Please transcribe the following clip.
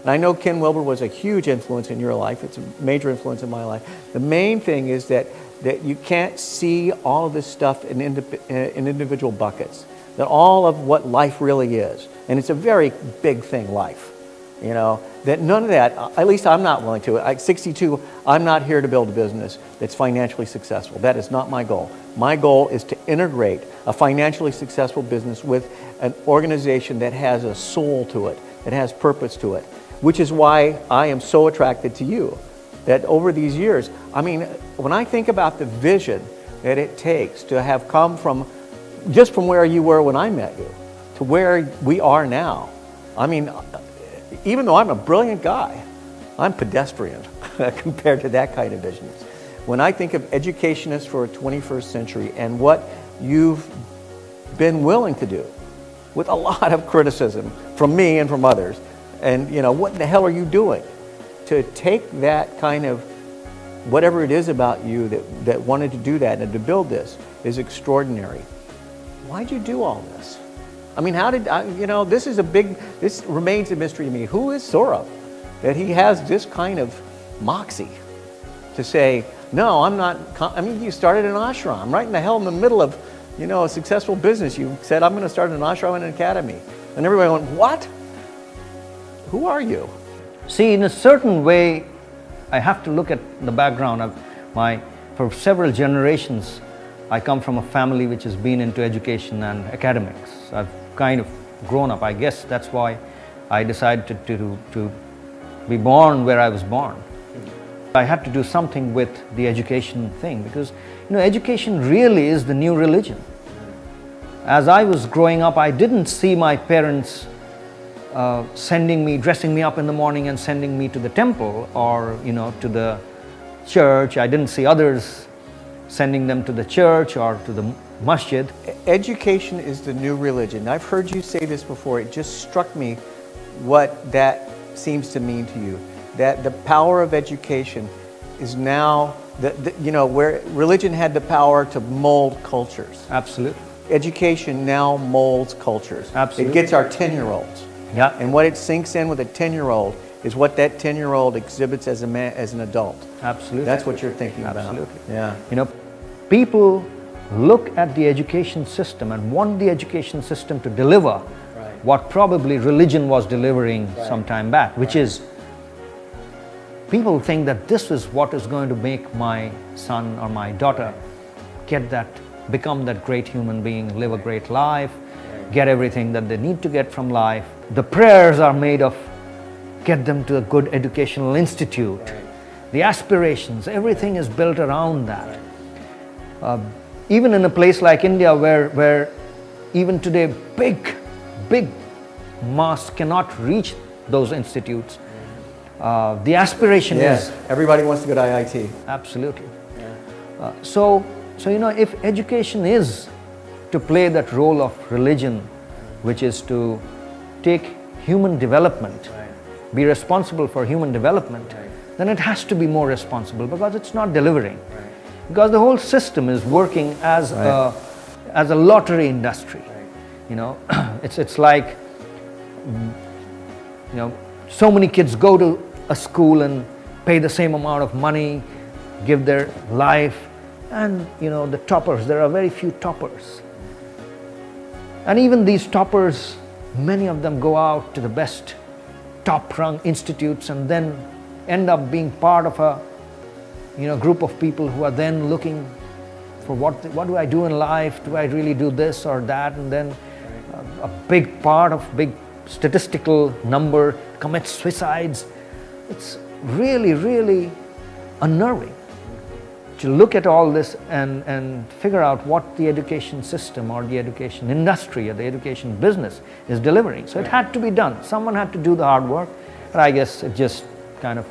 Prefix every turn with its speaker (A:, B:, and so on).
A: And I know Ken Wilber was a huge influence in your life. It's a major influence in my life. The main thing is that you can't see all of this stuff in individual buckets. That all of what life really is, and it's a very big thing, life. You know, that none of that, at least I'm not willing to. At 62, I'm not here to build a business that's financially successful. That is not my goal. My goal is to integrate a financially successful business with an organization that has a soul to it, that has purpose to it, which is why I am so attracted to you. That over these years, I mean, when I think about the vision that it takes to have come from, just from where you were when I met you, to where we are now, I mean, even though I'm a brilliant guy, I'm pedestrian compared to that kind of vision. When I think of educationists for a 21st century and what you've been willing to do, with a lot of criticism from me and from others, and you know, what in the hell are you doing? To take that kind of, whatever it is about you that wanted to do that and to build this is extraordinary. Why'd you do all this? I mean, how did, you know, this remains a mystery to me. Who is Saurabh? That he has this kind of moxie to say, no, I'm not, I mean, you started an ashram right in the middle of, you know, a successful business. You said, I'm going to start an ashram and an academy. And everybody went, what? Who are you?
B: See, in a certain way, I have to look at the background of for several generations, I come from a family which has been into education and academics. I've kind of grown up. I guess that's why I decided to be born where I was born. I had to do something with the education thing because, you know, education really is the new religion. As I was growing up, I didn't see my parents dressing me up in the morning and sending me to the temple or, you know, to the church. I didn't see others sending them to the church or to the masjid.
A: Education is the new religion. I've heard you say this before. It just struck me what that seems to mean to you. That the power of education is now, you know, where religion had the power to mold cultures.
B: Absolutely.
A: Education now molds cultures.
B: Absolutely.
A: It gets our 10-year-olds.
B: Yeah.
A: And what it sinks in with a 10-year-old is what that 10-year-old exhibits as an adult.
B: Absolutely.
A: That's what you're thinking about.
B: Absolutely.
A: Yeah.
B: You know, people look at the education system and want the education system to deliver what probably religion was delivering some time back, which is, people think that this is what is going to make my son or my daughter become that great human being, live a great life, get everything that they need to get from life. The prayers are made of get them to a good educational institute. The aspirations, everything is built around that. Even in a place like India where even today big mosques cannot reach those institutes, the aspiration is...
A: Everybody wants to go to IIT.
B: Absolutely. So you know, if education is to play that role of religion, which is to take human development, be responsible for human development, then it has to be more responsible because it's not delivering. Because the whole system is working as a lottery industry. You know, it's like, you know, so many kids go to a school and pay the same amount of money, give their life, and you know, the toppers, there are very few toppers. And even these toppers, many of them go out to the best top-rung institutes and then end up being part of a, you know, group of people who are then looking for what do I do in life? Do I really do this or that? And then a big statistical number commits suicides. It's really, really unnerving to look at all this and figure out what the education system or the education industry or the education business is delivering. So it had to be done. Someone had to do the hard work, but I guess it just kind of